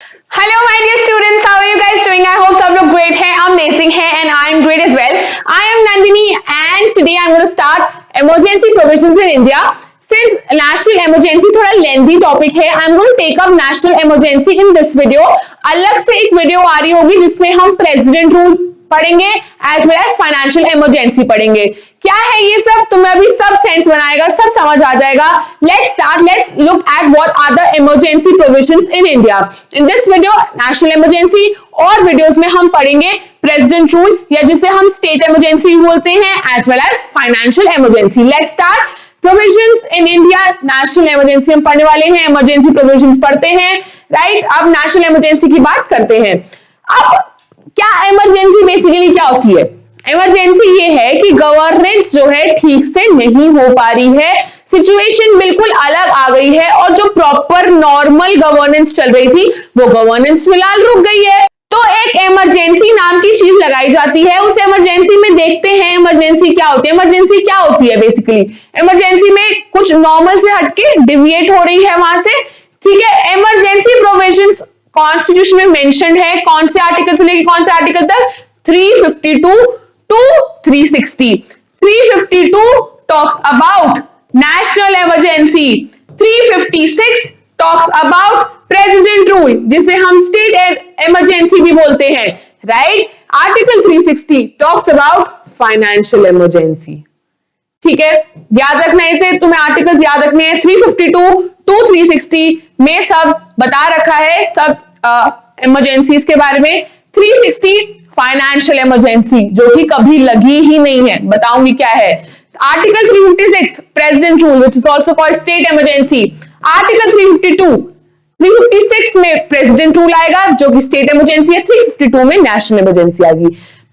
Hello my dear students, how are you guys doing? I hope सब लोग great हैं, amazing हैं and I am great as well. I am Nandini and today I am going to start emergency provisions in India. Since national emergency थोड़ा lengthy topic है, I am going to take up national emergency in this video. अलग से एक video आ रही होगी जिसमें हम president rule पढ़ेंगे as well as financial emergency पढ़ेंगे। क्या है ये सब, तुम्हें अभी सब सेंस बनाएगा, सब समझ आ जाएगा। Let's look at what are the emergency provisions in India. In this video national emergency और वीडियोस में हम पढ़ेंगे प्रेसिडेंट रूल या जिसे हम स्टेट इमरजेंसी बोलते हैं as well as financial emergency. Let's start provisions in India. National emergency हम पढ़ने वाले हैं, इमरजेंसी प्रोविजंस पढ़ते हैं, राइट। अब नेशनल इमरजेंसी की बात करते हैं। अब क्या इमरजेंसी बेसिकली क्या होती है? इमरजेंसी ये है कि गवर्नेंस जो है ठीक से नहीं हो पा रही है, सिचुएशन बिल्कुल अलग आ गई है और जो प्रॉपर नॉर्मल गवर्नेंस चल रही थी वो गवर्नेंस फिलहाल रुक गई है। तो एक इमरजेंसी नाम की चीज लगाई जाती है। उस इमरजेंसी में देखते हैं इमरजेंसी क्या होती है। इमरजेंसी क्या होती है बेसिकली? इमरजेंसी में कुछ नॉर्मल से हटके डिविएट हो रही है वहां से, ठीक है। इमरजेंसी प्रोविजंस कॉन्स्टिट्यूशन में मेंशन्ड है। कौन से आर्टिकल से लेकर कौन से आर्टिकल तक? 352 to 360। 352 talks about national emergency, 356 talks about president rule जिसे हम स्टेट इमरजेंसी भी बोलते हैं, right. Article 360 talks about financial emergency, ठीक है। याद रखना है इसे, तुम्हें आर्टिकल्स याद रखने हैं। 352 टू 360 में सब बता रखा है, सब इमरजेंसीज के बारे में। 360 फाइनेंशियल इमरजेंसी जो कि कभी लगी ही नहीं है, बताऊंगी क्या है। Article 356 president rule which is also called state emergency. Article 356 में प्रेसिडेंट रूल आएगा जो कि स्टेट इमरजेंसी है। 352 में नेशनल इमरजेंसी आएगी।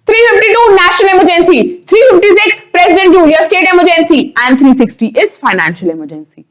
352 नेशनल इमरजेंसी, 356 प्रेसिडेंट रूल या state emergency and 360 is financial emergency.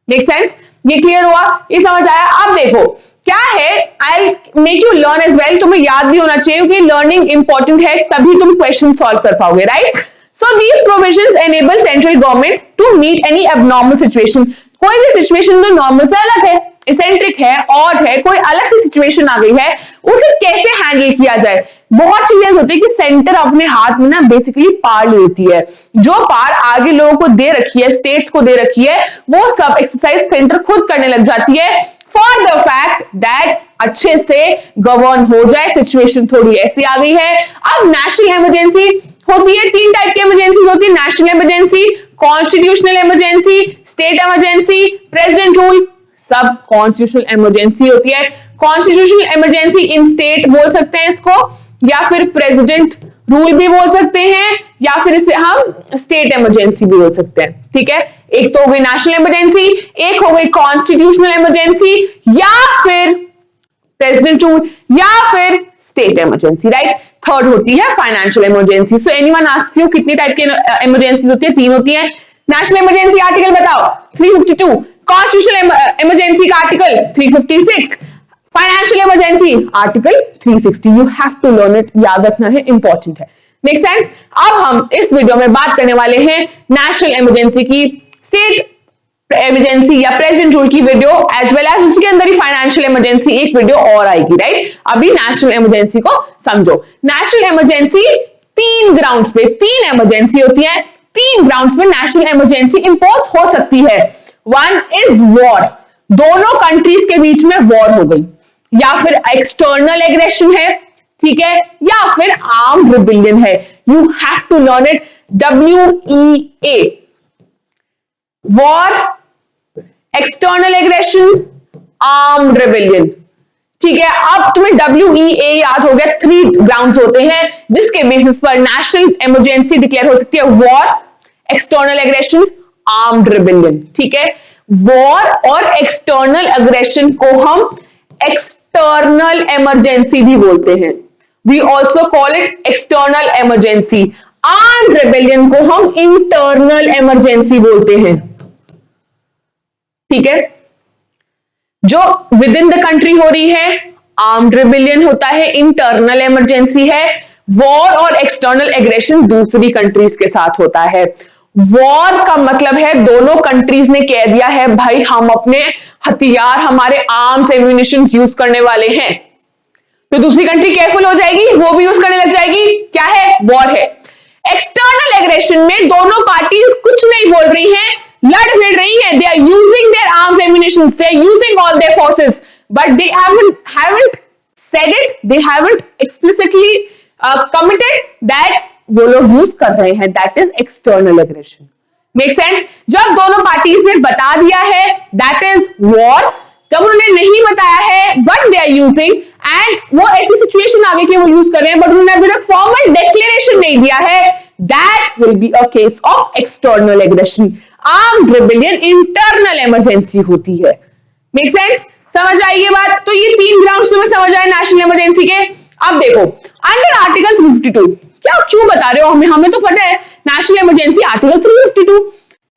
Make sense? ये क्लियर हुआ, ये समझ आया? अब देखो क्या है, I make you learn as well. तुम्हें याद भी होना चाहिए क्योंकि लर्निंग इंपॉर्टेंट है, तभी तुम क्वेश्चन सॉल्व कर पाओगे, right. So these provisions enable central government to meet any abnormal situation. कोई भी सिचुएशन जो नॉर्मल से अलग है, इसेंट्रिक है, ऑड है, कोई अलग सी सिचुएशन आ गई है, उसे कैसे हैंडल किया जाए। बहुत चीजें होती है कि सेंटर अपने हाथ में ना बेसिकली पावर लेती है। जो पावर आगे लोगों को दे रखी है, स्टेट्स को दे रखी है, वो सब एक्सरसाइज सेंटर खुद करने लग जाती है फॉर द फैक्ट दैट अच्छे से गवर्न हो जाए। सिचुएशन थोड़ी ऐसी आ गई है। अब नेशनल इमरजेंसी होती है, तीन टाइप की इमरजेंसी होती है। National emergency, constitutional emergency, state emergency, president rule, सब कॉन्स्टिट्यूशनल इमरजेंसी होती है। कॉन्स्टिट्यूशनल इमरजेंसी इन स्टेट बोल सकते हैं इसको, या फिर प्रेसिडेंट रूल भी बोल सकते हैं, या फिर इसे हम स्टेट इमरजेंसी भी बोल सकते हैं, ठीक है। एक तो हो गई नेशनल इमरजेंसी, एक हो गई कॉन्स्टिट्यूशनल इमरजेंसी, या फिर प्रेसिडेंट रूल, या फिर स्टेट इमरजेंसी, राइट। थर्ड होती है financial emergency. So anyone ask you कितनी टाइप की इमरजेंसी होती है? तीन होती है। नेशनल इमरजेंसी आर्टिकल बताओ, 352। कॉन्स्टिट्यूशनल इमरजेंसी का article 356। Financial emergency article 360। You have to learn it, याद रखना है, इंपॉर्टेंट है। Make sense? अब हम इस वीडियो में बात करने वाले हैं नेशनल इमरजेंसी की, स्टेट इमरजेंसी या प्रेसिडेंट रूल की वीडियो एज वेल एज उसके अंदर ही फाइनेंशियल इमरजेंसी एक वीडियो और आएगी, राइट। अभी नेशनल इमरजेंसी को समझो। नेशनल इमरजेंसी तीन ग्राउंड्स पे, तीन इमरजेंसी होती है, तीन ग्राउंड्स पे नेशनल इमरजेंसी इंपोज हो सकती है। वन इज वॉर, दोनों कंट्रीज के बीच में वॉर हो गई, या फिर एक्सटर्नल एग्रेशन है, ठीक है, या फिर आर्म्ड रिबेलियन है। You have to learn it, WEA, war, external aggression, armed rebellion, ठीक है। अब तुम्हें WEA याद हो गया। थ्री ग्राउंड्स होते हैं जिसके बेसिस पर नेशनल इमरजेंसी डिक्लेयर हो सकती है। War, external aggression, armed rebellion, ठीक है। वॉर और एक्सटर्नल एग्रेशन को हम एक्सटर्नल इमरजेंसी भी बोलते हैं। We also call it external emergency. Armed rebellion को हम इंटरनल इमरजेंसी बोलते हैं, ठीक है। जो विद इन द कंट्री हो रही है आर्म्ड रिबेलियन होता है, इंटरनल इमरजेंसी है। वॉर और एक्सटर्नल एग्रेशन दूसरी कंट्रीज के साथ होता है। वॉर का मतलब है दोनों कंट्रीज ने कह दिया है भाई हम अपने हथियार, हमारे आर्म्स एम्यूनिशन यूज करने वाले हैं, तो दूसरी कंट्री केयरफुल हो जाएगी, वो भी यूज करने लग जाएगी, क्या है, वॉर है। एक्सटर्नल एग्रेशन में दोनों पार्टीज कुछ नहीं बोल रही हैं, लड़ भिड़ रही हैं, they are using their arms ammunition, they are using all their forces, but they haven't said it, they haven't explicitly committed that वो लोग यूज कर रहे हैं, that is external aggression. Make sense? जब दोनों पार्टीज ने बता दिया है दैट इज वॉर, जब उन्होंने नहीं बताया है but they are using, and वो ऐसी सिचुएशन आ गई कि वो यूज कर रहे हैं बट उन्होंने अभी तक फॉर्मल डिक्लेरेशन नहीं दिया है, that will be a case of external aggression. Armed rebellion internal emergency होती है। Make sense? समझ आई ये बात? तो ये 3 ग्राउंड्स तुम्हें समझ आए नेशनल इमरजेंसी के। अब देखो अंडर आर्टिकल 352, क्या क्यों बता रहे हो, हमें तो पता है नेशनल इमरजेंसी आर्टिकल 352,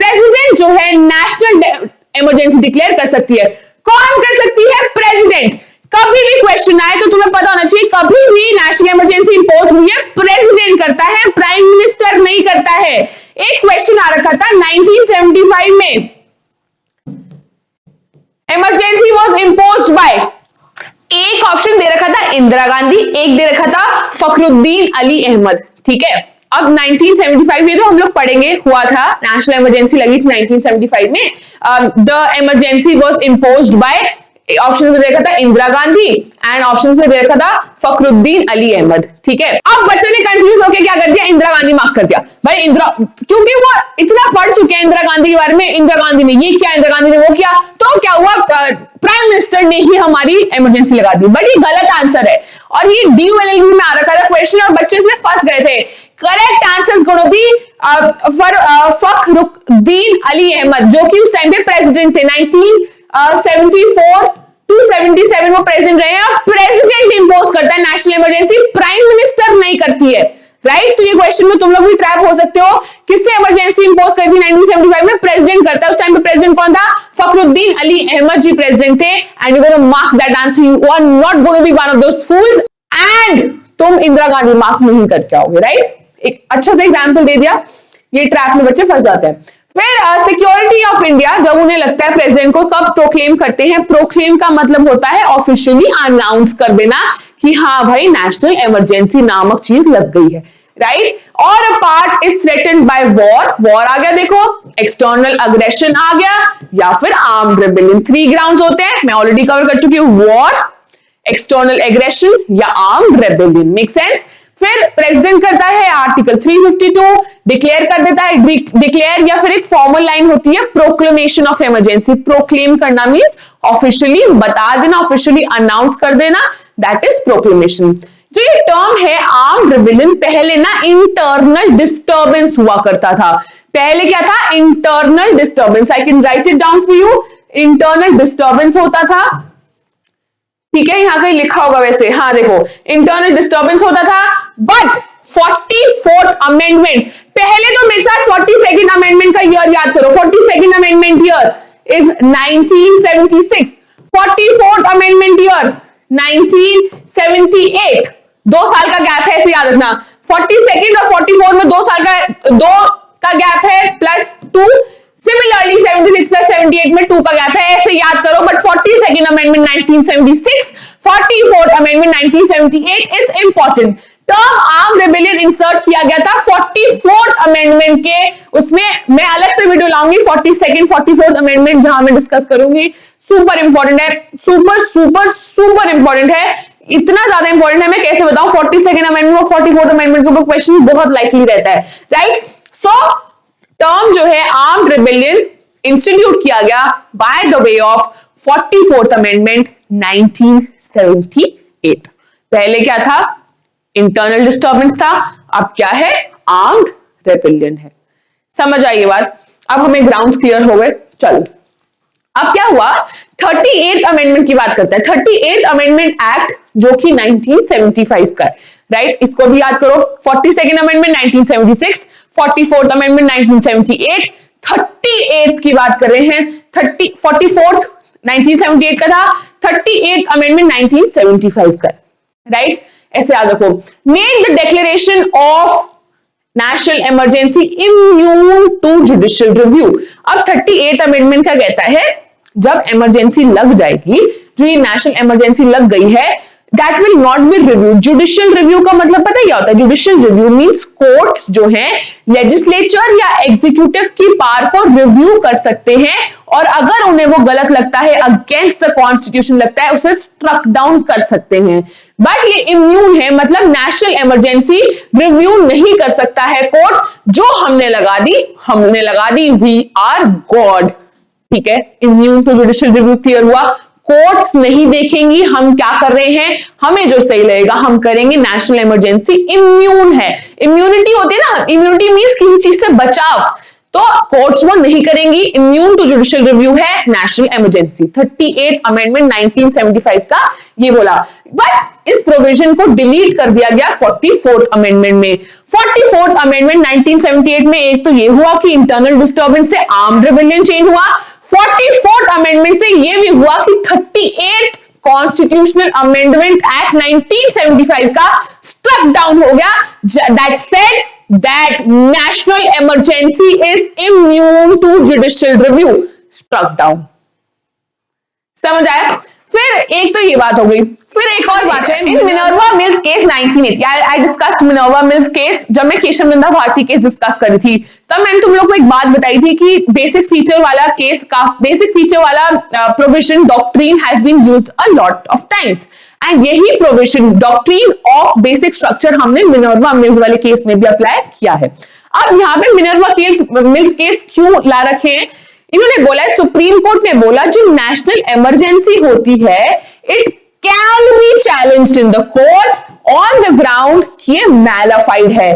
प्रेसिडेंट जो है नेशनल इमरजेंसी डिक्लेयर कर सकती है। कौन कर सकती है? प्रेसिडेंट। कभी भी क्वेश्चन आए तो तुम्हें पता होना चाहिए, कभी भी नेशनल इमरजेंसी इंपोज हुई है प्रेसिडेंट करता है, प्राइम मिनिस्टर नहीं करता है। एक क्वेश्चन आ रखा था 1975 में, इमरजेंसी वॉज इम्पोज बाय, एक ऑप्शन दे रखा था इंदिरा गांधी, एक दे रखा था फखरुद्दीन अली अहमद, ठीक है। अब 1975 ये जो हम लोग पढ़ेंगे हुआ था, नेशनल इमरजेंसी लगी थी 1975 में, the emergency was imposed by, option में दे रखा था इंदिरा गांधी एंड ऑप्शन में दे रखा था फखरुद्दीन अली अहमद, ठीक है। अब बच्चों ने कंफ्यूज होकर क्या कर दिया, इंदिरा गांधी मार्क कर दिया भाई, इंदिरा, क्योंकि वो इतना पढ़ चुके हैं इंदिरा गांधी के बारे में, इंदिरा गांधी ने ये किया, इंदिरा गांधी ने वो किया, तो क्या हुआ, प्राइम मिनिस्टर ने ही हमारी इमरजेंसी लगा दी। बट ये गलत आंसर है और ये DULLB में आ रखा था क्वेश्चन और बच्चे इसमें फंस गए थे। Correct answer gonna be Fakhruddin Ali Ahmed, जो कि उस टाइम पे प्रेसिडेंट थे, 1974 टू 77 वो प्रेसिडेंट रहे हैं। प्रेसिडेंट इंपोज करता है नेशनल इमरजेंसी, प्राइम मिनिस्टर नहीं करती है, राइट। तो ये क्वेश्चन में तुम लोग भी ट्रैप हो सकते हो, किसने इमरजेंसी इंपोज करी थी 1975 में, प्रेसिडेंट करता है। उस टाइम पे प्रेसिडेंट कौन था, फखरुद्दीन अली अहमद जी प्रेसिडेंट थे। And you gonna mark that answer, you are not gonna be one of those fools, and तुम इंदिरा गांधी मार्क नहीं कर जाओगे, राइट। एक अच्छा सा एग्जाम्पल दे दिया, ये ट्रैप में बच्चे फंस जाते हैं। फिर सिक्योरिटी ऑफ इंडिया, जब उन्हें लगता है प्रेसिडेंट को, कब प्रोक्लेम करते हैं, प्रोक्लेम का मतलब होता है ऑफिशियली अनाउंस कर देना कि हाँ भाई नेशनल इमरजेंसी नामक चीज लग गई है, राइट। और a part is threatened by war, war आ गया, देखो एक्सटर्नल अग्रेशन आ गया, या फिर आर्म्ड रिबेलियन। 3 ग्राउंड्स होते हैं, मैं ऑलरेडी कवर कर चुकी हूँ, वॉर, एक्सटर्नल एग्रेशन या आर्म्ड रिबेलियन। Make sense? फिर प्रेसिडेंट करता है आर्टिकल 352, डिक्लेयर कर देता है, डिक्लेयर या फिर एक फॉर्मल लाइन होती है प्रोक्लेमेशन ऑफ इमरजेंसी। प्रोक्लेम करना मींस ऑफिशियली बता देना, ऑफिशियली अनाउंस कर देना, दैट इज प्रोक्लेमेशन। जो ये टर्म है आर्म्ड रिबेलियन, पहले ना इंटरनल डिस्टर्बेंस हुआ करता था। पहले क्या था, internal disturbance, I can write it down for you, internal disturbance होता था, ठीक है, यहां कहीं लिखा होगा वैसे, हाँ देखो इंटरनल डिस्टर्बेंस होता था। बट 44th अमेंडमेंट, पहले तो मेरे साथ 42nd अमेंडमेंट का ईयर याद करो, 42nd amendment year is 1976, 44th amendment year 1978, 2 साल का गैप है, ऐसे याद रखना। 42nd और 44 में 2 साल का, 2 का गैप है प्लस 2, सिमिलरली 76 प्लस 78 में 2 का गैप है, ऐसे याद करो। But 42nd amendment 1976, 44th amendment 1978 is important. Term arm rebellion insert किया गया था 44th अमेंडमेंट के, उसमें मैं अलग से वीडियो लाऊंगी 42nd 44th अमेंडमेंट, जहां मैं डिस्कस करूंगी। सुपर इंपॉर्टेंट है, सुपर सुपर सुपर इंपॉर्टेंट है, इतना ज्यादा इंपॉर्टेंट है, मैं कैसे बताऊं। 42nd अमेंडमेंट और 44th अमेंडमेंट के ऊपर क्वेश्चन बहुत लाइकली रहता है, राइट। सो टर्म जो है आर्म्ड रिबेलियन इंस्टीट्यूट किया गया by the way of 44th amendment 1978। पहले क्या था, इंटरनल डिस्टर्बेंस था, अब क्या है, आर्म्ड रिबेलियन है। समझ आई ये बात? अब हमें ग्राउंड्स क्लियर हो गए। चलो अब क्या हुआ, 38th अमेंडमेंट की बात करते हैं। 38th अमेंडमेंट एक्ट जो कि 1975 का है, राइट, इसको भी याद करो। 42nd amendment 1976, 44th amendment 1978, 38th की बात कर रहे हैं, 44th 1978 का था, 38th अमेंडमेंट 1975 का, राइट। ऐसे याद रखो। Make the declaration of national emergency immune to judicial review. अब 38 अमेंडमेंट का कहता है जब इमरजेंसी लग जाएगी, जो ये नेशनल इमरजेंसी लग गई है, that will not B review. Judicial review का मतलब पता है क्या होता है? जुडिशियल रिव्यू मींस कोर्ट्स जो है लेजिस्लेचर या एग्जीक्यूटिव की पावर को रिव्यू कर सकते हैं, और अगर उन्हें वो गलत लगता है, अगेंस्ट द कॉन्स्टिट्यूशन लगता है, उसे स्ट्रक डाउन कर सकते हैं। बट ये इम्यून है, मतलब नेशनल इमरजेंसी रिव्यू नहीं कर सकता है कोर्ट। जो हमने लगा दी, वी आर गॉड। ठीक है, immune to judicial review clear हुआ। कोर्ट्स नहीं देखेंगी हम क्या कर रहे हैं, हमें जो सही लगेगा हम करेंगे। नेशनल इमरजेंसी इम्यून है, इम्यूनिटी होती है ना, इम्यूनिटी मींस किसी चीज से बचाव, तो कोर्ट्स वो नहीं करेंगी। इम्यून टू जुडिशियल रिव्यू है नेशनल इमरजेंसी। 38 अमेंडमेंट 1975 का ये बोला, बट इस प्रोविजन को डिलीट कर दिया गया 44th अमेंडमेंट में। 44th अमेंडमेंट 1978 में एक तो ये हुआ कि इंटरनल डिस्टर्बेंस से आर्म्ड रिबेलियन चेंज हुआ। 44th अमेंडमेंट से ये भी हुआ कि 38th कॉन्स्टिट्यूशनल अमेंडमेंट एक्ट 1975 का स्ट्रक डाउन हो गया, that said that national emergency is immune to judicial review, struck down। समझ आया? फिर एक तो ये बात हो गई, फिर एक और बात है Minerva mills case 1980। I discussed Minerva mills case जब मैं केशव नंदा भारती केस डिस्कस करी थी, तब मैंने तुम लोग को एक बात बताई थी कि बेसिक फीचर वाला केस का बेसिक फीचर वाला provision doctrine has been used a lot of times, and यही provision doctrine of basic structure हमने मिनर्वा मिल्स वाले केस में भी अप्लाई किया है। अब यहाँ पे मिनर्वा मिल्स केस क्यों ला रखे हैं? इन्होंने बोला है, सुप्रीम कोर्ट ने बोला जो नेशनल इमरजेंसी होती है, it can be challenged in the court on the ground कि ये मैलाफाइड है।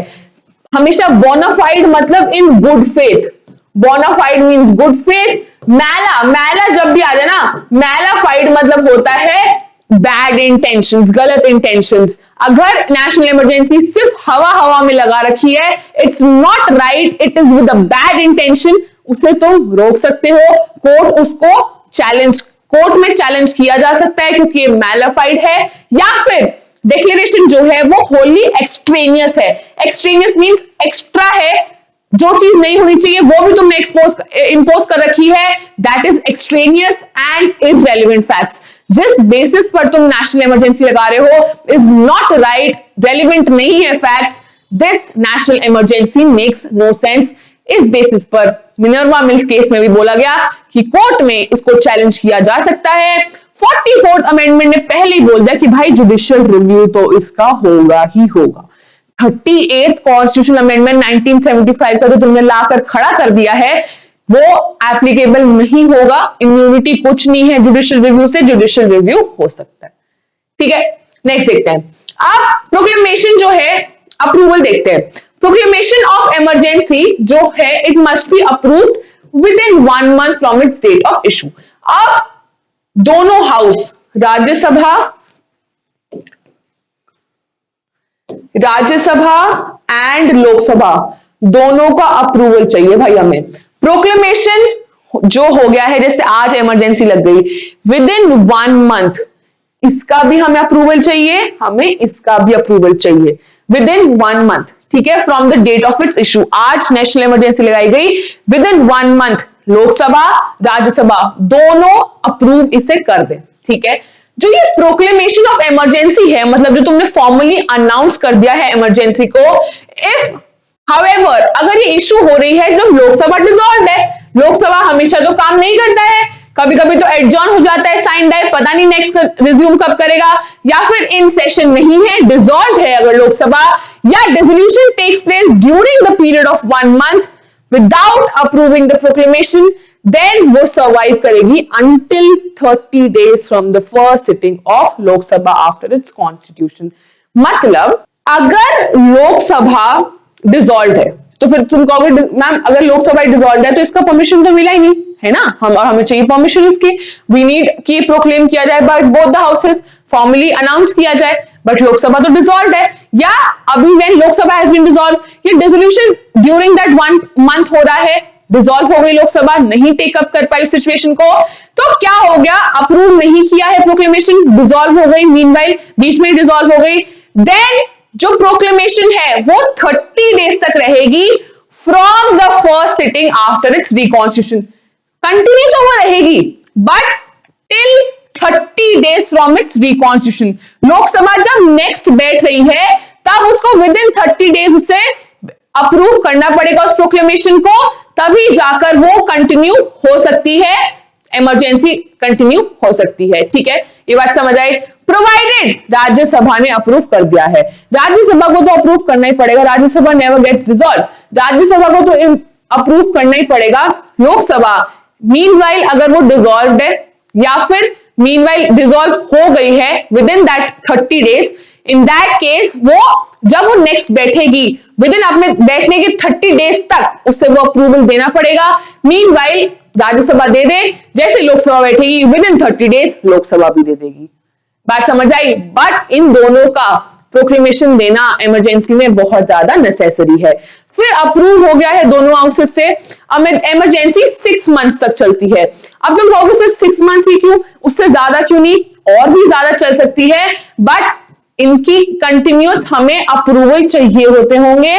हमेशा बोनाफाइड मतलब in good faith, bona fide means good faith. Mala जब भी आ जाए ना, मैलाफाइड मतलब होता है बैड इंटेंशंस, गलत इंटेंशंस। अगर नेशनल इमरजेंसी सिर्फ हवा में लगा रखी है, it's not right, it is with a bad intention, उसे तुम रोक सकते हो। कोर्ट उसको कोर्ट में चैलेंज किया जा सकता है क्योंकि ये मैलाफाइड है, या फिर डिक्लेरेशन जो है वो होली एक्सट्रेनियस है। एक्सट्रेनियस मींस एक्स्ट्रा है, जो चीज नहीं होनी चाहिए वो भी तुमने इंपोज कर रखी है, that is extraneous and irrelevant facts. जिस बेसिस पर तुम नेशनल इमरजेंसी लगा रहे हो इज नॉट राइट, रेलिवेंट नहीं है facts, this national emergency makes no sense. इस बेसिस पर मिनर्वा मिल्स केस में भी बोला गया कि कोर्ट में इसको चैलेंज किया जा सकता है। 44th अमेंडमेंट ने पहले ही बोल दिया कि भाई जुडिशियल रिव्यू तो इसका होगा ही होगा। 38th कॉन्स्टिट्यूशनल अमेंडमेंट 1975 का जो तुमने लाकर खड़ा कर दिया है वो एप्लीकेबल नहीं होगा। इम्यूनिटी कुछ नहीं है जुडिशियल रिव्यू से, जुडिशियल रिव्यू हो सकता है। ठीक है, नेक्स्ट देखते हैं। अब प्रोक्लेमेशन जो है, अप्रूवल देखते हैं। प्रोक्लेमेशन ऑफ इमरजेंसी जो है, it must be approved within 1 month from its date of issue. अब दोनों हाउस, राज्यसभा एंड लोकसभा, दोनों का अप्रूवल चाहिए भाई हमें। प्रोक्लेमेशन जो हो गया है, जैसे आज इमरजेंसी लग गई, विद इन 1 month, इसका भी हमें अप्रूवल चाहिए, हमें इसका भी अप्रूवल चाहिए विद इन 1 month। ठीक है, from the date of its issue. आज नेशनल इमरजेंसी लगाई गई, with in 1 month Lok Sabha Rajya Sabha दोनों अप्रूव इसे कर दे। ठीक है, जो ये प्रोक्लेमेशन ऑफ इमरजेंसी है, मतलब जो तुमने फॉर्मली अनाउंस कर दिया है इमरजेंसी को, इफ हाउएवर अगर ये इशू हो रही है जब लोकसभा डिसॉल्व है, लोकसभा हमेशा तो काम नहीं करता है, कभी कभी तो एडजॉर्न हो जाता है, साइन डाई, पता नहीं नेक्स्ट रिज्यूम कब करेगा, या फिर इन सेशन नहीं है, डिसॉल्व है अगर लोकसभा, या dissolution takes place during the period of 1 month without approving the proclamation, then वो सर्वाइव करेगी until 30 days from the first sitting of Lok Sabha after it's constitution. मतलब अगर लोकसभा डिसॉल्व है तो फिर तुम कहोगे मैम अगर लोकसभा डिसॉल्व है तो इसका परमिशन तो मिला ही नहीं है ना, हमें चाहिए परमिशन इसकी। वी नीड कि प्रोक्लेम किया जाए by both the houses, formally announce किया जाए, बट लोकसभा तो डिसॉल्व है, या अभी when Lok Sabha has been dissolve, ये डिसोल्यूशन ड्यूरिंग दैट 1 month हो रहा है, डिसॉल्व हो गई लोकसभा, नहीं टेकअप कर पाई सिचुएशन को, तो क्या हो गया, अप्रूव नहीं किया है प्रोक्लेमेशन, डिसॉल्व हो गई, मीनवाइल बीच में डिसॉल्व हो गई, देन जो प्रोक्लेमेशन है वो 30 डेज तक रहेगी from the first sitting after it's reconstitution. Continue तो वो रहेगी but till 30 days from its reconstitution. Lok Sabha जब नेक्स्ट बैठ रही है तब उसको विद इन 30 डेज उसे अप्रूव करना पड़ेगा उस प्रोक्लेमेशन को, तभी जाकर वो कंटिन्यू हो सकती है, इमरजेंसी कंटिन्यू हो सकती है। ठीक है, ये बात समझ आई। प्रोवाइडेड राज्यसभा ने अप्रूव कर दिया है, राज्यसभा को तो अप्रूव करना ही पड़ेगा, Rajya Sabha never gets dissolve, Rajya Sabha को तो अप्रूव करना ही पड़ेगा। लोकसभा मीनवाइल अगर वो डिसॉल्व है या फिर मीनवाइल डिसॉल्व हो गई है with in that 30 days, in that case वो जब वो नेक्स्ट बैठेगी विद इन अपने बैठने के 30 डेज तक उससे वो अप्रूवल देना पड़ेगा। मीनवाइल राज्यसभा दे दे, जैसे लोकसभा बैठेगी विद इन 30 डेज लोकसभा भी दे देगी। बात समझ आई। बट इन दोनों का प्रोक्लेमेशन देना इमरजेंसी में बहुत ज्यादा नेसेसरी है। फिर अप्रूव हो गया है दोनों हाउसेस से, अब इमरजेंसी 6 मंथ्स तक चलती है। अब तुम कहोगे सिर्फ 6 मंथ्स ही क्यों, उससे ज्यादा क्यों नहीं, और भी ज्यादा चल सकती है, बट इनकी कंटिन्यूस हमें अप्रूवल चाहिए होते होंगे।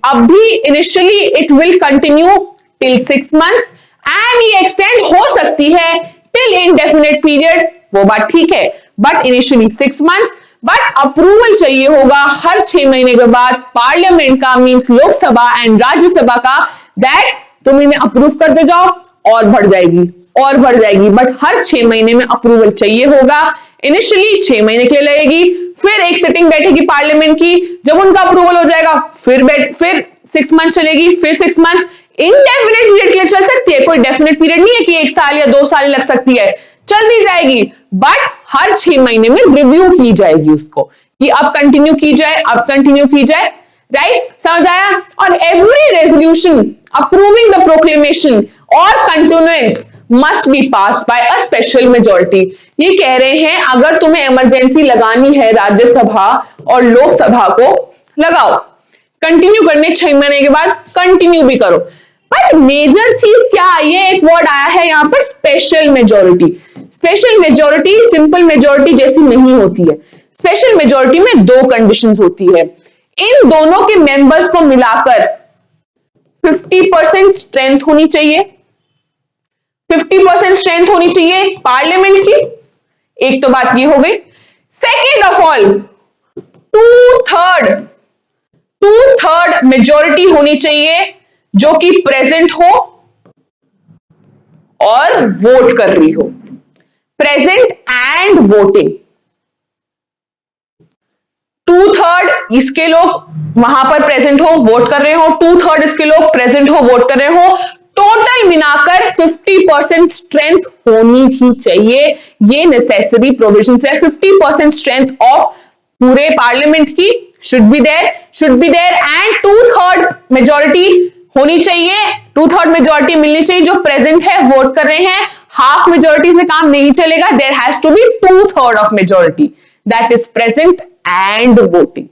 अब भी initially it will continue till 6 months and ये एक्सटेंड हो सकती है टिल इनडेफिनेट पीरियड, वो बात ठीक है, but initially 6 months. But approval चाहिए होगा हर 6 महीने के बाद पार्लियामेंट का, मींस लोकसभा एंड राज्यसभा का, दैट तुम इन्हें अप्रूव करते जाओ और बढ़ जाएगी और बढ़ जाएगी, बट हर 6 महीने में अप्रूवल चाहिए होगा। इनिशियली 6 महीने के लिए लगेगी, फिर एक सिटिंग बैठेगी पार्लियामेंट की, जब उनका अप्रूवल हो जाएगा फिर 6 मंथ चलेगी, फिर 6 मंथ। इनडेफिनेट पीरियड के लिए चल सकती है, कोई डेफिनेट पीरियड नहीं है कि 1 साल या 2 साल लग सकती है, चलती जाएगी, बट हर 6 महीने में रिव्यू की जाएगी उसको कि अब कंटिन्यू की जाए, अब कंटिन्यू की जाए। राइट, समझ आया। और every resolution approving the proclamation और continuance must be pass by a special majority. ये कह रहे हैं अगर तुम्हें इमरजेंसी लगानी है राज्यसभा और लोकसभा को लगाओ, कंटिन्यू करने 6 महीने के बाद कंटिन्यू भी करो, बट मेजर चीज क्या, ये एक वर्ड आया है यहां पर, special majority. Special majority simple majority जैसी नहीं होती है, स्पेशल मेजोरिटी में 2 कंडीशंस होती है। इन दोनों के मेंबर्स को मिलाकर 50% स्ट्रेंथ होनी चाहिए, 50% स्ट्रेंथ होनी चाहिए पार्लियामेंट की, एक तो बात ये हो गई। Second of all, two third majority होनी चाहिए जो कि प्रेजेंट हो और वोट कर रही हो, प्रेजेंट एंड वोटिंग। 2/3 इसके लोग वहां पर प्रेजेंट हो, वोट कर रहे हो, 2/3 इसके लोग प्रेजेंट हो, वोट कर रहे हो, टोटल मिलाकर 50% स्ट्रेंथ होनी ही चाहिए। ये नेसेसरी प्रोविजन है। 50% स्ट्रेंथ ऑफ पूरे पार्लियामेंट की should be there and 2/3 majority होनी चाहिए, 2/3 मेजोरिटी मिलनी चाहिए जो प्रेजेंट है, वोट कर रहे हैं। हाफ मेजोरिटी से काम नहीं चलेगा, there has to be 2/3 of majority that is present and voting.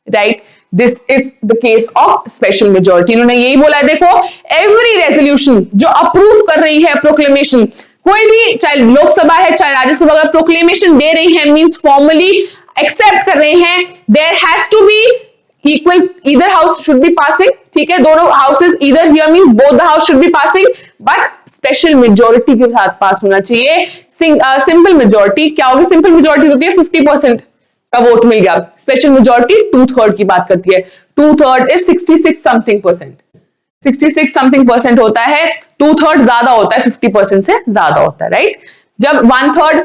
Right, this is the case of special majority. इन्होंने यही बोला है, देखो एवरी रेजोल्यूशन जो अप्रूव कर रही है प्रोक्लेमेशन, कोई भी चाहे लोकसभा है चाहे राज्यसभा अगर प्रोक्लेमेशन दे रही है, मींस फॉर्मली एक्सेप्ट कर रहे हैं, there has to be equal, either house should be passing. ठीक है, दोनों houses either here means both the house should be passing, but special majority के साथ पास होना चाहिए। सिंपल मेजोरिटी क्या होगी, सिंपल मेजोरिटी होती है 50% का वोट मिल गया, स्पेशल मेजोरिटी 2/3 की बात करती है, 2/3 is 66 something percent, 66 something percent होता है, 2/3 ज्यादा होता है, 50% से ज्यादा होता है। राइट, जब 1/3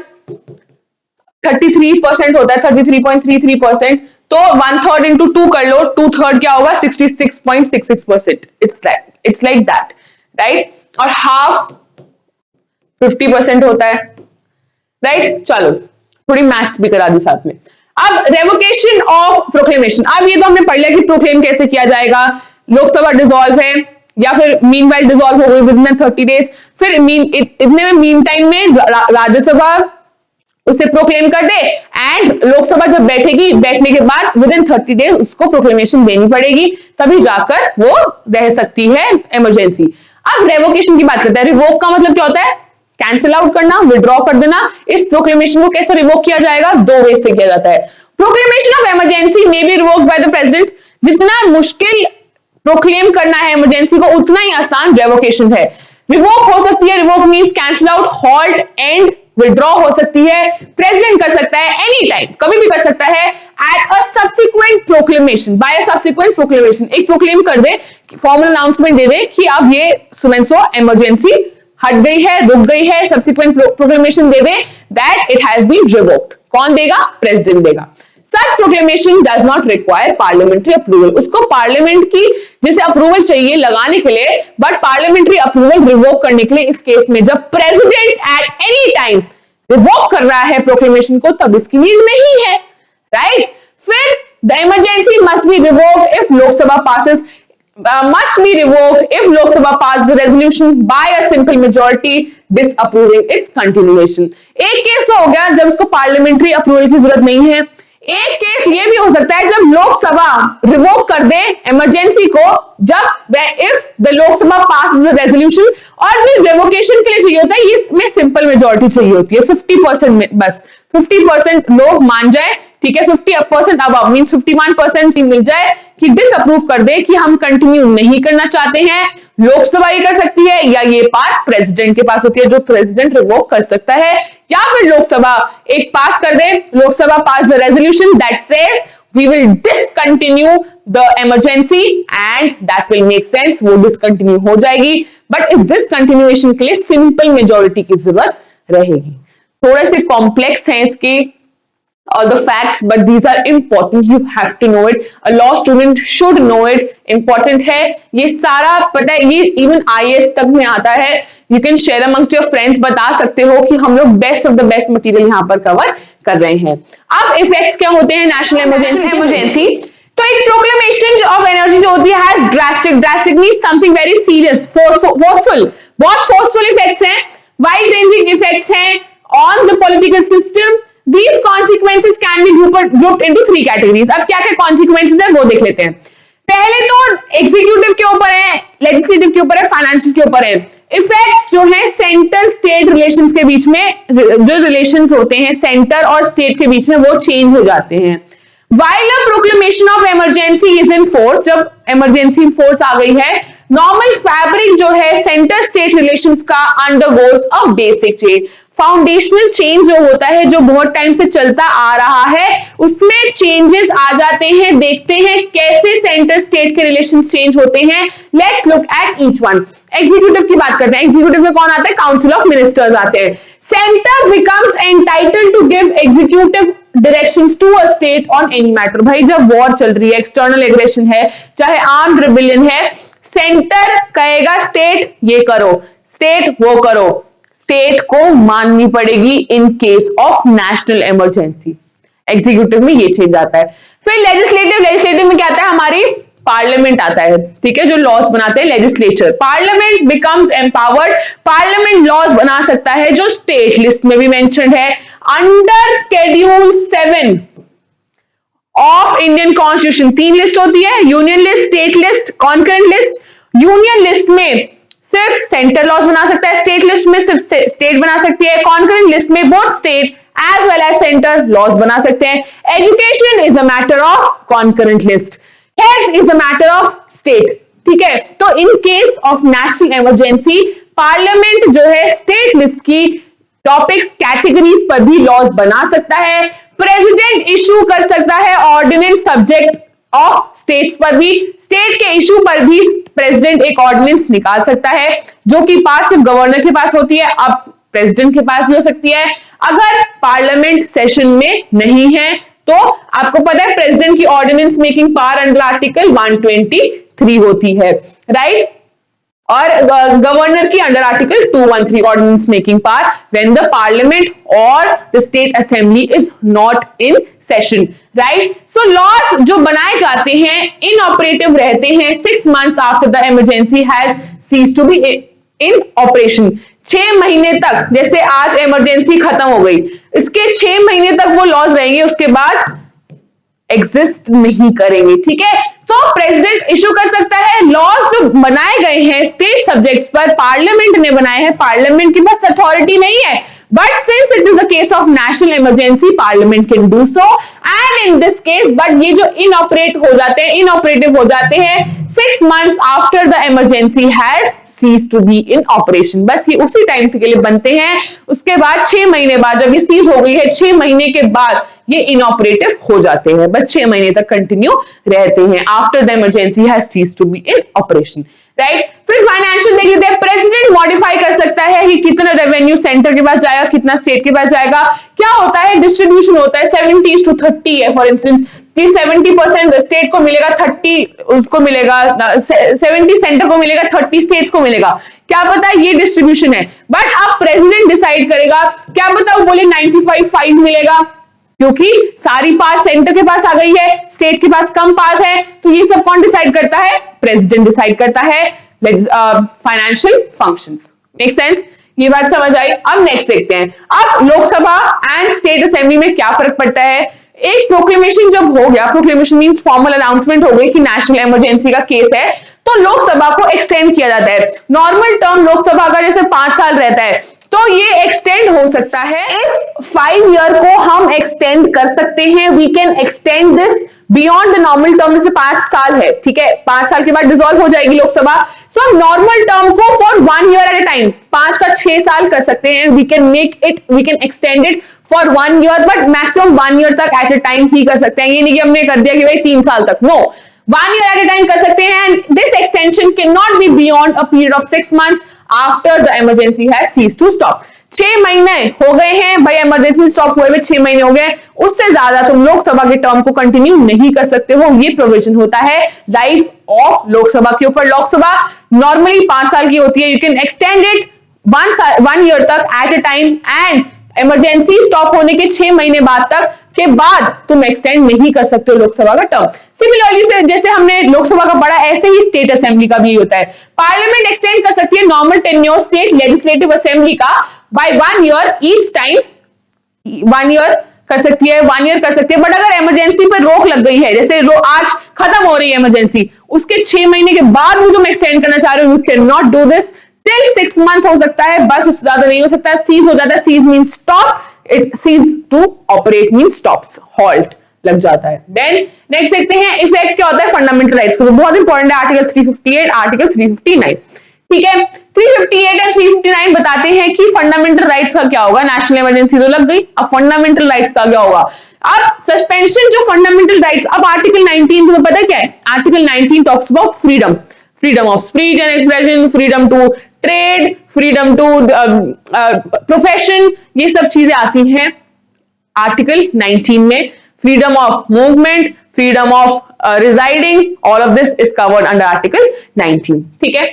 33% होता है, 33.33%, तो 1/3 इंटू 2 कर लो, 2/3 क्या होगा, 66.66%। It's like that. राइट, और हाफ 50% होता है। राइट, चलो थोड़ी मैथ्स भी करा दी साथ में। अब रेवोकेशन ऑफ प्रोक्लेमेशन, अब ये तो हमने पढ़ लिया कि प्रोक्लेम कैसे किया जाएगा, लोकसभा डिसॉल्व है या फिर मीनवाइल डिसॉल्व हो गई विद इन 30 डेज, फिर इतने में मीन टाइम में राज्यसभा उसे प्रोक्लेम कर दे एंड लोकसभा जब बैठेगी, बैठने के बाद विद इन 30 डेज उसको प्रोक्लेमेशन देनी पड़ेगी, तभी जाकर वो रह सकती है इमरजेंसी। अब रेवोकेशन की बात करते हैं। रिवोक का मतलब क्या होता है, कैंसिल आउट करना, विड्रॉ कर देना। इस प्रोक्लेमेशन को कैसे रिवोक किया जाएगा, 2 वे से किया जाता है। Proclamation of emergency may be revoked by the president. जितना मुश्किल प्रोक्लेम करना है इमरजेंसी को, उतना ही आसान रेवोकेशन है। रिवोक हो सकती है, revoke means cancel out, halt, and, withdraw हो सकती है। प्रेसिडेंट कर सकता है एनी टाइम, कभी भी कर सकता है, at a subsequent proclamation, by a subsequent proclamation. एक प्रोक्लेम कर दे, फॉर्मल अनाउंसमेंट दे दे कि अब ये सुमेंसो इमरजेंसी हट गई है, रुक गई है, सब्सिक्वेंट प्रोक्लेमेशन दे दे that it has been revoked. कौन देगा? प्रेसिडेंट देगा। Such proclamation does not require parliamentary approval। उसको पार्लियामेंट की जैसे अप्रूवल चाहिए लगाने के लिए, बट पार्लियामेंट्री अप्रूवल रिवोक करने के लिए इस केस में जब president at any time revoke कर रहा है प्रोक्लेमेशन को, तब इसकी नीड नहीं है, राइट। फिर the emergency must be revoked if Lok Sabha passes must be revoked if Lok Sabha pass the resolution by a simple majority disapproving its continuation। एक केस हो गया जब इसको पार्लियामेंट्री अप्रूवल की जरूरत नहीं है। एक केस ये भी हो सकता है जब लोकसभा रिवोक कर दे इमरजेंसी को, जब if the Lok Sabha pass the resolution, और फिर रेवोकेशन के लिए चाहिए होता है, इसमें सिंपल मेजोरिटी चाहिए होती है 50% में, बस 50% लोग मान जाए, ठीक है, 50% अब मीन 51% मिल जाए कि डिसअप्रूव कर दे कि हम कंटिन्यू नहीं करना चाहते हैं। लोकसभा ये कर सकती है या ये बात प्रेसिडेंट के पास होती है, जो प्रेसिडेंट रिवोक कर सकता है, या फिर लोकसभा एक पास कर दे, लोकसभा पास the resolution that says we will discontinue the emergency and that will make sense, वो डिसकंटिन्यू हो जाएगी। बट इस डिसकंटिन्यूएशन के लिए सिंपल मेजोरिटी की जरूरत रहेगी। थोड़े से कॉम्प्लेक्स हैं इसके all the facts, but these are important, you have to know it, a law student should know it, important है ये सारा, पता है ये इवन IAS तक में आता है। you can share amongst your friends, बता सकते हो कि हम लोग best of the best material यहाँ पर कवर कर रहे हैं। अब इफेक्ट्स क्या होते हैं नेशनल इमरजेंसी? तो एक प्रोक्लेमेशन ऑफ एनर्जी जो होती है has drastic means something very serious, forceful, बहुत फोर्सफुल इफेक्ट्स हैं, वाइड रेंजिंग इफेक्ट्स हैं on the political system. These consequences can be grouped into 3 categories। अब क्या क्या consequences है वो देख लेते हैं। पहले तो एग्जीक्यूटिव के ऊपर है, लेजिस्लेटिव के ऊपर है, फाइनेंशियल के ऊपर है। इफेक्ट्स जो है सेंटर स्टेट रिलेशंस के बीच में, जो रिलेशंस होते हैं सेंटर और स्टेट के बीच में, वो चेंज हो जाते हैं। While a proclamation of emergency is in force, जब इमरजेंसी इन फोर्स आ गई है, नॉर्मल फैब्रिक जो है सेंटर स्टेट रिलेशंस का undergoes a basic change. Foundational change जो होता है, जो बहुत टाइम से चलता आ रहा है, उसमें चेंजेस आ जाते हैं। देखते हैं कैसे सेंटर स्टेट के रिलेशन चेंज होते हैं। Let's look at each one. Executive की बात करते हैं। एग्जीक्यूटिव में कौन आता है? काउंसिल ऑफ मिनिस्टर्स आते हैं। Centre becomes entitled to give executive directions to a state on any matter. भाई जब वॉर चल रही है, एक्सटर्नल एग्रेशन है, चाहे आर्म्ड रिबेलियन है, सेंटर कहेगा स्टेट ये करो, स्टेट वो करो, स्टेट को माननी पड़ेगी इन case of national emergency. Executive में ये चेंज आता है। फिर लेजिस्लेटिव में क्या आता है? हमारी पार्लियामेंट आता है, ठीक है, जो लॉज बनाते हैं legislature. Parliament becomes empowered, parliament laws बना सकता है, जो स्टेट लिस्ट में भी मेंशन्ड है under schedule 7 of Indian constitution. 3 list होती है, union list, state list, concurrent list. Union list में सिर्फ सेंटर लॉज बना सकता है, स्टेट लिस्ट में सिर्फ स्टेट बना सकती है, कॉन्करेंट लिस्ट में both state as well as centre laws बना सकते हैं। Education is the matter of concurrent list, health is the matter of state, ठीक है। तो in case of national emergency parliament जो है स्टेट लिस्ट की टॉपिक्स कैटेगरीज पर भी लॉज बना सकता है। प्रेसिडेंट इशू कर सकता है ऑर्डिनेंस सब्जेक्ट ऑफ स्टेट्स पर भी, स्टेट के इशू पर भी प्रेसिडेंट एक ऑर्डिनेंस निकाल सकता है, जो कि पास सिर्फ गवर्नर के पास होती है, अब प्रेसिडेंट के पास भी हो सकती है। अगर पार्लियामेंट सेशन में नहीं है तो आपको पता है प्रेसिडेंट की ordinance making power under article 123 होती है, राइट, और गवर्नर की under article 213 ordinance making power when the parliament और the state assembly is not in session, right. So laws जो बनाए जाते हैं इनऑपरेटिव रहते हैं 6 months after the emergency has cease to be in operation. 6 महीने तक, जैसे आज इमरजेंसी खत्म हो गई, इसके 6 महीने तक वो लॉज रहेंगे, उसके बाद एग्जिस्ट नहीं करेंगे, ठीक है। तो प्रेसिडेंट इशू कर सकता है लॉज जो बनाए गए हैं स्टेट सब्जेक्ट्स पर, पार्लियामेंट ने बनाए हैं, पार्लियामेंट के पास अथॉरिटी नहीं है, but since it is the case of national emergency parliament can do so, and and in this case but ये जो इनऑपरेटिव हो जाते हैं 6 months after the emergency has cease to be in operation. बस ये उसी टाइम के लिए बनते हैं, उसके बाद 6 महीने बाद जब ये सीज हो गई है 6 महीने के बाद ये इनऑपरेटिव हो जाते हैं, बस 6 महीने तक कंटिन्यू रहते हैं after the emergency has cease to be in operation, right. फिर फाइनेंशियल देख लेते हैं। प्रेसिडेंट मॉडिफाई कर सकता है कि कितना रेवेन्यू सेंटर के पास जाएगा, कितना स्टेट के पास जाएगा। क्या होता है, डिस्ट्रीब्यूशन होता है 70:30 है। फॉर इंस्टेंस कि 70% स्टेट को मिलेगा, 30 उसको मिलेगा, 70 सेंटर को मिलेगा, 30 स्टेट्स को मिलेगा। क्या पता ये डिस्ट्रीब्यूशन है, बट अब प्रेसिडेंट डिसाइड करेगा। क्या पता वो बोले 95-5 मिलेगा, क्योंकि सारी पास सेंटर के पास आ गई है, स्टेट के पास कम पास है। तो ये सब कौन डिसाइड करता है, प्रेसिडेंट डिसाइड करता है फाइनेंशियल फंक्शंस। मेक सेंस, ये बात समझ आई। अब नेक्स्ट देखते हैं, अब लोकसभा एंड स्टेट असेंबली में क्या फर्क पड़ता है। एक प्रोक्लेमेशन जब हो गया, प्रोक्लेमेशन मींस फॉर्मल अनाउंसमेंट हो गई कि नेशनल इमरजेंसी का केस है, तो लोकसभा को एक्सटेंड किया जाता है। नॉर्मल टर्म लोकसभा का जैसे 5 साल रहता है, तो ये एक्सटेंड हो सकता है। इस 5 ईयर को हम एक्सटेंड कर सकते हैं, we can extend this beyond the normal term. जैसे 5 साल है, ठीक है, 5 साल के बाद डिसॉल्व हो जाएगी लोकसभा। सो नॉर्मल टर्म को for 1 year at a time, 5 का 6 साल कर सकते हैं। We can extend it for 1 year, but maximum 1 year तक एट ए टाइम ही कर सकते हैं। ये नहीं कि हमने कर दिया कि भाई 3 साल तक, no, 1 year at a time कर सकते हैं। And this extension can not be beyond a period of 6 months after the emergency has ceased to stop. 6 महीने हो गए हैं भाई, इमरजेंसी स्टॉप हुए हुए 6 महीने हो गए, उससे ज्यादा तुम लोकसभा के टर्म को कंटिन्यू नहीं कर सकते हो। ये प्रोविजन होता है लाइफ ऑफ लोकसभा के ऊपर। लोकसभा नॉर्मली 5 साल की होती है, you can extend it 1 year तक at a time, and emergency stop होने के 6 महीने बाद तक के बाद तुम एक्सटेंड नहीं कर सकते हो लोकसभा का टर्म। सिमिलरली से जैसे हमने लोकसभा का पढ़ा, ऐसे ही स्टेट असेंबली का भी होता है। पार्लियामेंट एक्सटेंड कर सकती है normal tenure state legislative assembly का by 1 year each time, 1 year कर सकती है, 1 ईयर कर सकती है। बट अगर इमरजेंसी पर रोक लग गई है, जैसे आज खत्म हो रही है इमरजेंसी, उसके 6 महीने के बाद भी तुम एक्सटेंड करना चाह रहे हो, you can not do this. Till 6 months हो सकता है, बस उससे ज्यादा नहीं हो सकता। सीज हो जाता है, cease means stop, it cease to operate means stops, halt लग जाता है। देन नेक्स्ट देखते हैं, इस एक्ट क्या होता है, फंडामेंटल राइट्स को बहुत इंपॉर्टेंट है, आर्टिकल 358, आर्टिकल 359, ठीक है। 358 एंड 359 बताते हैं कि फंडामेंटल राइट्स का क्या होगा। नेशनल इमरजेंसी तो लग गई, अब फंडामेंटल राइट्स का क्या होगा। अब सस्पेंशन जो फंडामेंटल राइट्स, अब आर्टिकल 19 तुम्हें पता है क्या है, article 19 talks about freedom, freedom of speech and expression, freedom to trade, freedom to profession, ये सब चीजें आती हैं आर्टिकल 19 में। Freedom of movement, freedom of residing, all of this is covered under article 19, ठीक है।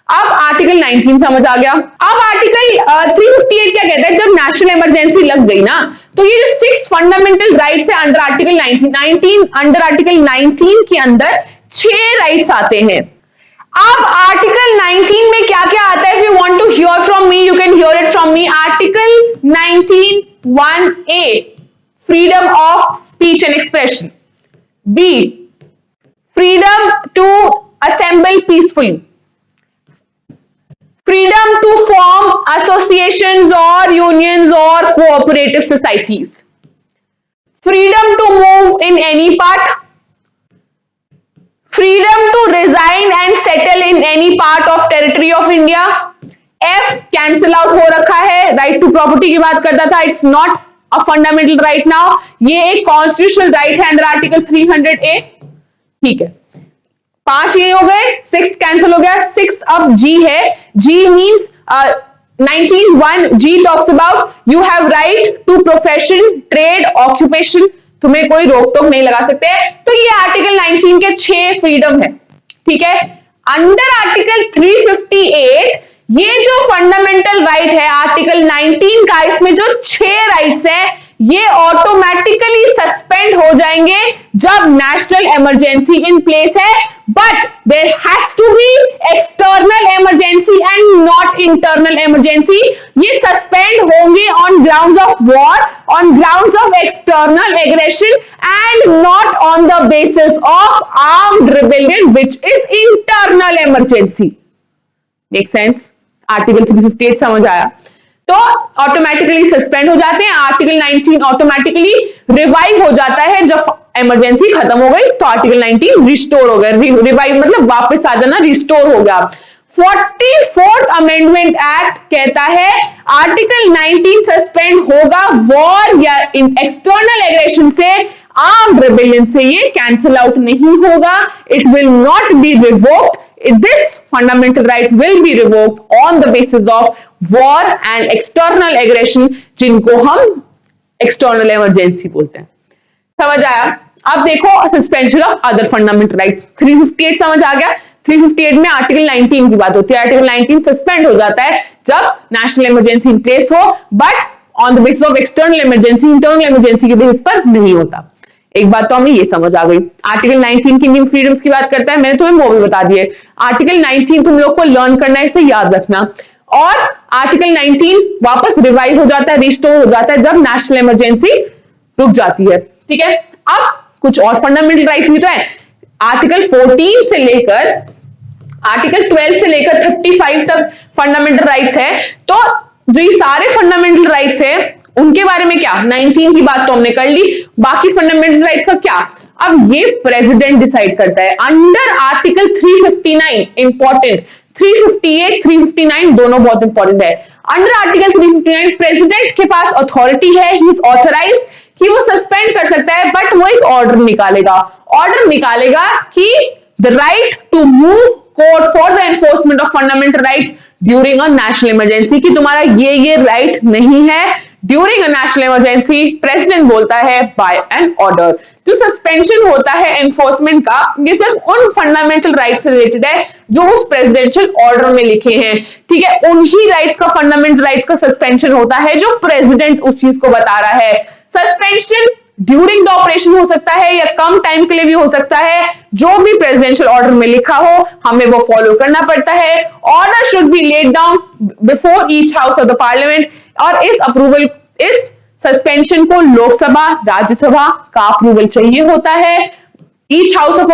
अब आर्टिकल 19 समझ आ गया। अब आर्टिकल 358 क्या कहता है, जब नेशनल इमरजेंसी लग गई ना, तो ये जो 6 फंडामेंटल राइट्स है अंडर आर्टिकल 19 अंडर आर्टिकल 19 के अंदर 6 राइट्स आते हैं। अब आर्टिकल 19 में क्या क्या आता है, if you want to hear from me, you can hear it from me. Article 19 1A, freedom of speech and expression. B, freedom to assemble peacefully, freedom to form associations or unions or cooperative societies, freedom to move in any part, freedom to reside and settle in any part of territory of India। F cancel out हो रखा है, right to property की बात करता था, it's not a fundamental right now, ये एक constitutional right है अंडर आर्टिकल 300A, ठीक है। 5 ये हो गए, 6 कैंसिल हो गया, 6 अब G है। G मींस 19(1) G talks about you have right to profession, trade, occupation, तुम्हें कोई रोक टोक नहीं लगा सकते। तो ये आर्टिकल 19 के 6 फ्रीडम है, ठीक है। अंडर आर्टिकल 358 ये जो फंडामेंटल राइट है आर्टिकल 19 का, इसमें जो 6 राइट्स है ये ऑटोमेटिकली सस्पेंड हो जाएंगे जब नेशनल इमरजेंसी इन प्लेस है, but there has to be external emergency and not internal emergency. ये सस्पेंड होंगे on grounds of war, on grounds of external aggression and not on the basis of armed rebellion which is internal emergency. Make sense? Article 358 समझ आया? तो automatically suspend हो जाते हैं। Article 19 automatically revive हो जाता है जब इमरजेंसी खत्म हो गई तो आर्टिकल 19 रिस्टोर हो गया, रिवाइव मतलब वापस आ जाना, रिस्टोर हो गया। 44th अमेंडमेंट एक्ट कहता है आर्टिकल 19 सस्पेंड होगा वॉर या एक्सटर्नल एग्रेशन से, आर्म्ड रेबेलियन से ये कैंसिल आउट नहीं होगा। It will not B revoked, this fundamental right will be revoked on the basis of war and external aggression, जिनको हम एक्सटर्नल इमरजेंसी बोलते हैं। समझ आया? अब देखो suspension of other fundamental rights. 358 समझ आ गया? 358 में आर्टिकल 19 की बात होती है। आर्टिकल 19 सस्पेंड हो जाता है जब नेशनल इमरजेंसी इन प्लेस हो, but on the basis of external emergency, internal emergency के बेसिस पर नहीं होता। एक बात तो हमें ये समझ आ गई। आर्टिकल 19 की न्यू फ्रीडम्स की बात करता है, मैंने तुम्हें वो भी बता दिए। आर्टिकल 19 तुम लोग को लर्न करना है, इसे याद रखना। और आर्टिकल 19 वापस रिवाइव हो जाता है, रिस्टोर हो जाता है जब नेशनल इमरजेंसी रुक जाती है। ठीक है, अब कुछ और फंडामेंटल राइट्स भी तो है। आर्टिकल 14 से लेकर आर्टिकल 12 से लेकर 35 तक फंडामेंटल राइट्स है। तो जो ये सारे फंडामेंटल राइट्स है उनके बारे में क्या, 19 की बात तो हमने कर ली, बाकी फंडामेंटल राइट्स का क्या? अब ये प्रेसिडेंट डिसाइड करता है अंडर आर्टिकल 359। इंपॉर्टेंट, 358 359 दोनों बहुत इंपॉर्टेंट है। अंडर आर्टिकल 359 प्रेसिडेंट के पास अथॉरिटी है, ही इज ऑथराइज्ड कि वो सस्पेंड कर सकता है, बट वो एक ऑर्डर निकालेगा कि the right to move court for the enforcement of fundamental rights during a national emergency, कि तुम्हारा ये राइट नहीं है during a national emergency. President बोलता है बाय एन ऑर्डर। जो सस्पेंशन होता है एनफोर्समेंट का, ये सिर्फ उन फंडामेंटल राइट्स से रिलेटेड है जो उस प्रेसिडेंशियल ऑर्डर में लिखे हैं। ठीक है, उन्हीं राइट्स का, फंडामेंटल राइट्स का सस्पेंशन होता है जो प्रेसिडेंट उस चीज को बता रहा है। सस्पेंशन ड्यूरिंग द ऑपरेशन हो सकता है या कम टाइम के लिए भी हो सकता है। जो भी प्रेसिडेंशियल ऑर्डर में लिखा हो हमें वो फॉलो करना पड़ता है। Order should be laid down before each house of the parliament, और इस सस्पेंशन को लोकसभा, राज्यसभा का अप्रूवल चाहिए होता है। ईच हाउस ऑफ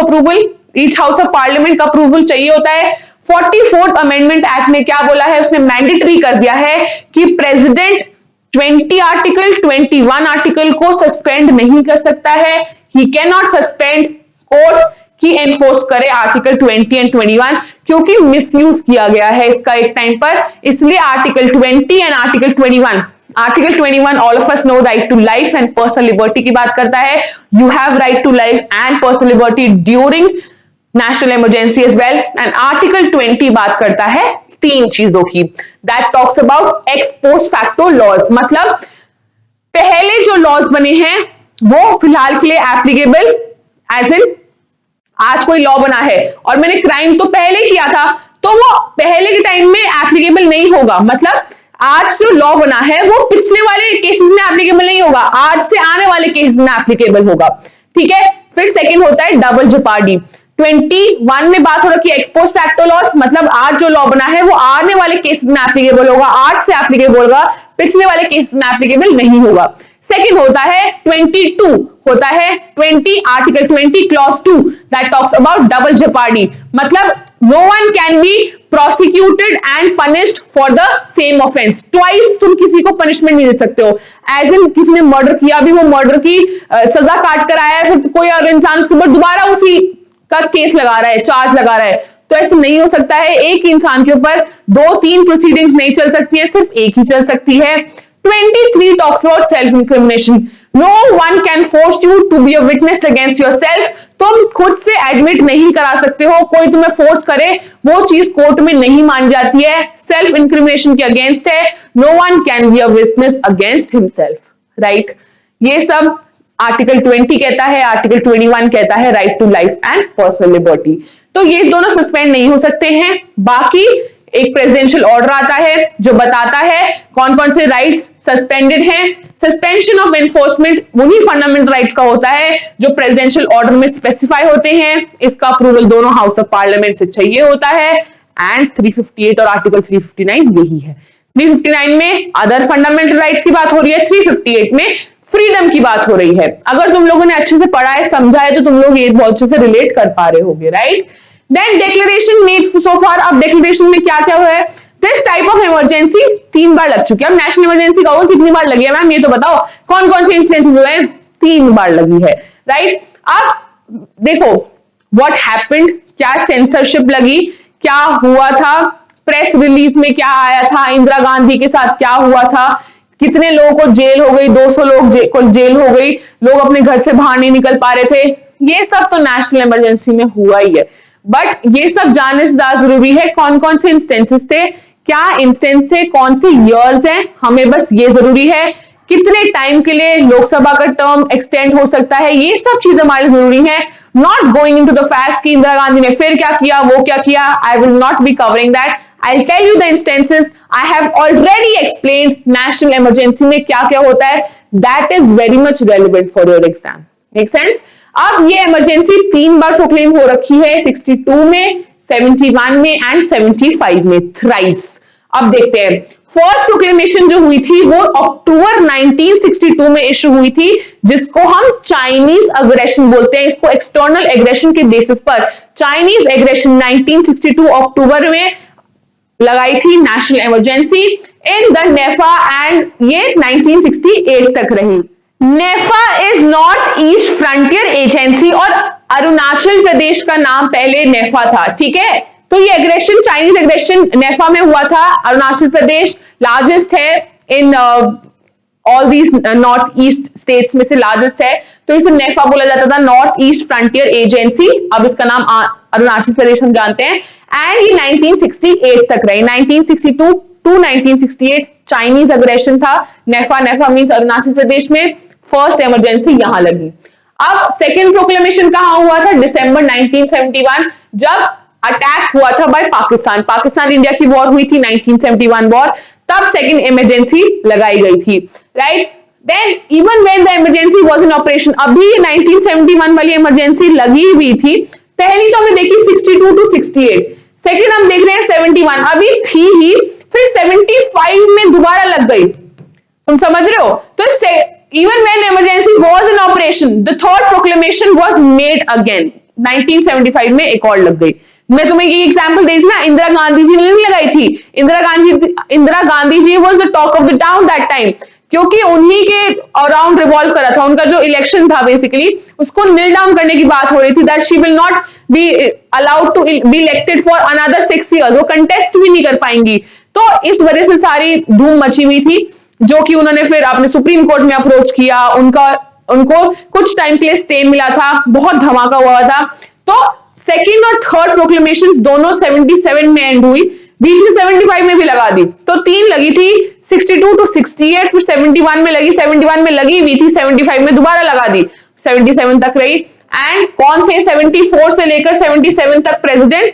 पार्लियामेंट का अप्रूवल चाहिए होता है। 44th अमेंडमेंट एक्ट ने क्या बोला है, उसने मैंडेटरी कर दिया है कि प्रेसिडेंट 20 आर्टिकल 21 आर्टिकल को सस्पेंड नहीं कर सकता है। He can not suspend court की एनफोर्स करे आर्टिकल 20 एंड 21, क्योंकि मिसयूज किया गया है इसका एक टाइम पर। इसलिए article 20 and article 21 all of us know right to life and personal liberty की बात करता है। You have right to life and personal liberty during national emergency as well. And article 20 बात करता है तीन चीजों की, that talks about ex post facto laws, मतलब पहले जो लॉज बने हैं वो फिलहाल के लिए एप्लीकेबल, एज इन आज कोई लॉ बना है और मैंने क्राइम तो पहले किया था तो वो पहले के टाइम में एप्लीकेबल नहीं होगा। मतलब आज जो लॉ बना है वो पिछले वाले केसेस में एप्लीकेबल नहीं होगा, आज से आने वाले केसेस में एप्लीकेबल होगा। ठीक है, फिर सेकंड होता है डबल जेपार्डी। 21 में बात हो रही है एक्सपोस्ट फैक्टो लॉस, मतलब आज जो लॉ बना है वो आने वाले केसेस में एप्लीकेबल होगा, आज से एप्लीकेबल होगा, पिछले वाले केसेस में एप्लीकेबल नहीं होगा। सेकंड होता है 22, होता है 20 article 20 clause 2 that talks about double jeopardy, मतलब no one can be prosecuted and punished for the same offence. Twice तुम किसी को पनिशमेंट नहीं दे सकते हो। एज इन किसी ने मर्डर किया, भी वो मर्डर की सजा काट कर आया है, फिर कोई और इंसान उसके ऊपर दोबारा उसी का केस लगा रहा है, चार्ज लगा रहा है, तो ऐसे नहीं हो सकता है। एक इंसान के ऊपर 2-3 प्रोसीडिंग्स नहीं चल सकती है, सिर्फ एक ही चल सकती है। 23 talks about self incrimination. No one can force you to be a witness against yourself. तुम खुद से एडमिट नहीं करा सकते हो, कोई तुम्हें फोर्स करे वो चीज कोर्ट में नहीं मानी जाती है, सेल्फ इंक्रिमिनेशन के अगेंस्ट है। No one can be a witness against himself, right? ये सब आर्टिकल 20 कहता है, आर्टिकल 21 कहता है right to life and personal liberty. तो ये दोनों सस्पेंड नहीं हो सकते हैं। बाकी एक प्रेसिडेंशियल ऑर्डर आता है जो बताता है कौन कौन से राइट्स सस्पेंडेड हैं। सस्पेंशन ऑफ एनफोर्समेंट उन्हीं फंडामेंटल राइट्स का होता है जो प्रेसिडेंशियल ऑर्डर में स्पेसिफाई होते हैं। इसका अप्रूवल दोनों हाउस ऑफ पार्लियामेंट से चाहिए होता है। एंड 358 और आर्टिकल 359 यही है। 359 में अदर फंडामेंटल राइट्स की बात हो रही है, 358 में फ्रीडम की बात हो रही है। अगर तुम लोगों ने अच्छे से पढ़ा है, समझा है, तो तुम लोग ये बहुत अच्छे से रिलेट कर पा रहे होगे, right? Then declaration made so far. अब डिक्लेरेशन में क्या क्या हुआ है? दिस टाइप ऑफ इमरजेंसी 3 बार लग चुकी है। अब नेशनल इमरजेंसी का कितनी बार लगी है मैम, ये तो बताओ। कौन कौन से इंसिडेंसेस हुए हैं? 3 बार लगी है, राइट? अब देखो व्हाट हैपेंड, क्या सेंसरशिप लगी, क्या हुआ था, प्रेस रिलीज में क्या आया था, इंदिरा गांधी के साथ क्या हुआ था, कितने लोगों को जेल हो गई, 200 लोग को जेल हो गई, लोग अपने घर से बाहर नहीं निकल पा रहे थे, ये सब तो नेशनल इमरजेंसी में हुआ ही है। बट ये सब जानने से ज्यादा जरूरी है कौन कौन से इंस्टेंसेस थे, क्या इंस्टेंस थे, कौन से ईयर्स हैं, हमें बस ये जरूरी है कितने टाइम के लिए लोकसभा का टर्म एक्सटेंड हो सकता है, ये सब चीजें हमारी जरूरी है। Not going into the facts कि इंदिरा गांधी ने फिर क्या किया, वो क्या किया, I will not be covering that. I'll tell you the instances. I have already explained national emergency में क्या क्या होता है. That is very much relevant for your exam. Make sense? अब ये इमरजेंसी 3 बार प्रोक्लेम हो रखी है, 62 में, 71 में एंड 75 में, थ्राइस। अब देखते हैं, फर्स्ट प्रोक्लेमेशन जो हुई थी वो अक्टूबर 1962 में इशू हुई थी, जिसको हम चाइनीज अग्रेशन बोलते हैं। इसको एक्सटर्नल एग्रेशन के बेसिस पर चाइनीज एग्रेशन 1962 अक्टूबर में लगाई थी national emergency in the NEFA, and ये 1968 तक रही। NEFA is North East Frontier Agency और अरुणाचल प्रदेश का नाम पहले नेफा था, ठीक है। तो ये एग्रेशन, चाइनीज एग्रेशन नेफा में हुआ था। अरुणाचल प्रदेश लार्जेस्ट है in all these north east states में से लार्जेस्ट है, तो इसे नेफा बोला जाता था, नॉर्थ ईस्ट फ्रंटियर एजेंसी। अब इसका नाम अरुणाचल प्रदेश हम जानते हैं। एंड ये 1968 तक रही, 1962 टू 1968 चाइनीज अग्रेशन था। नेफा, नेफा मींस अरुणाचल प्रदेश में फर्स्ट इमरजेंसी यहां लगी। अब सेकेंड प्रोक्लेमेशन कहां हुआ था, दिसंबर 1971, जब अटैक हुआ था बाय पाकिस्तान, पाकिस्तान इंडिया की वॉर हुई थी 1971 वॉर, तब सेकेंड इमरजेंसी लगाई गई थी, right. Then even when the emergency was in operation, अभी 1971 वाली इमरजेंसी लगी हुई थी। पहली तो हमने देखी 62 टू 68, सेकेंड हम देख रहे हैं 71, अभी थी ही, फिर 75 में दोबारा लग गई, तुम समझ रहे हो। तो even when emergency was in operation the third proclamation was made again, 1975 में एक और लग गई। मैं तुम्हें ये एग्जांपल दे दी ना, इंदिरा गांधी जी ने भी लगाई थी। Indira Gandhi ji was the talk of the town that time, क्योंकि उन्हीं के अराउंड रिवॉल्व करा था, उनका जो इलेक्शन था बेसिकली उसको नील डाउन करने की बात हो रही थी, that she will not be allowed to be elected for another 6 years, वो कंटेस्ट भी नहीं कर पाएंगी। तो इस वजह से सारी धूम मची हुई थी, जो कि उन्होंने फिर अपने सुप्रीम कोर्ट में अप्रोच किया, उनको कुछ टाइम के लिए स्टे मिला था, बहुत धमाका हुआ था। तो सेकेंड और थर्ड प्रोक्लेमेशन दोनों 77 में एंड हुई, बीच में 75 में भी लगा दी, तो 3 लगी थी, 62 टू 68, फिर 71 में लगी, 71 में लगी हुई थी, 75 में दोबारा लगा दी, 77 तक रही। एंड कौन थे 74 से लेकर 77 तक प्रेसिडेंट,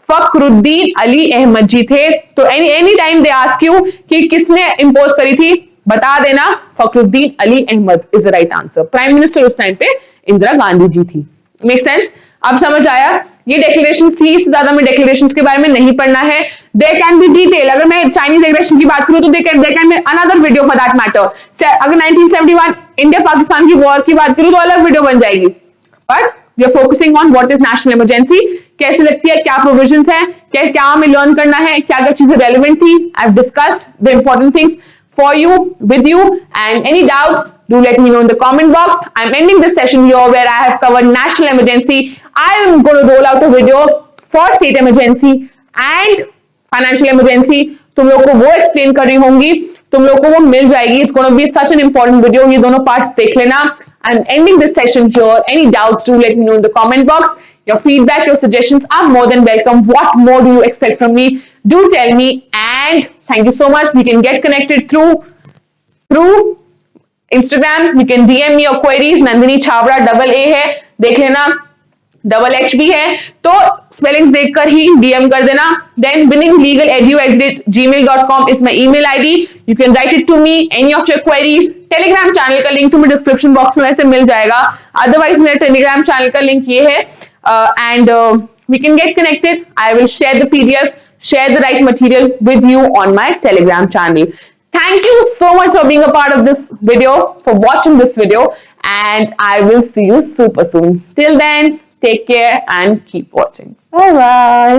फखरुद्दीन अली अहमद जी थे। तो any time they ask you कि किसने इंपोज करी थी, बता देना, Fakhruddin Ali Ahmed is the right answer. Prime minister उस टाइम पे इंदिरा गांधी जी थी। Make sense? अब समझ आया, ये डेक्लेरेशन थी, इससे ज्यादा में डेक्लेरेशन के बारे में नहीं पढ़ना है। देयर कैन बी डिटेल, अगर मैं चाइनीज एग्रेशन की बात करूं तो there can be another video for that matter. अगर 1971 इंडिया पाकिस्तान की वॉर की बात करूं तो अलग वीडियो बन जाएगी, but we are focusing on what is national emergency, कैसे लगती है, क्या प्रोविजंस हैं, क्या हमें लर्न करना है, क्या क्या चीजें रेलेवेंट थी। I have discussed the important things for you, with you, and any doubts, do let me know in the comment box. I'm ending this session here where I have covered national emergency. I'm going to roll out a video for state emergency and financial emergency. तुम लोगों को वो explain कर रही होंगी, तुम लोगों को वो मिल जाएगी। It's going to be such an important video. ये दोनों पार्ट्स देख लेना। I'm ending this session here. Any doubts, do let me know in the comment box. Your feedback, your suggestions are more than welcome. What more do you expect from me? Do tell me, and thank you so much. We can get connected through Instagram. You can DM me your queries. Nandini Chhabra AA है, देख लेना, HH भी है, तो spellings देखकर ही DM कर देना। Then winninglegaledu@gmail.com is my email ID. You can write it to me. Any of your queries. Telegram channel का लिंक तुम्हें डिस्क्रिप्शन बॉक्स में वैसे मिल जाएगा, अदरवाइज मेरा टेलीग्राम चैनल का लिंक ये है, and we can get connected. I will share the PDF, share the right material with you on my Telegram channel. Thank you so much for being a part of this video, for watching this video, and I will see you super soon. Till then, take care and keep watching. Bye bye.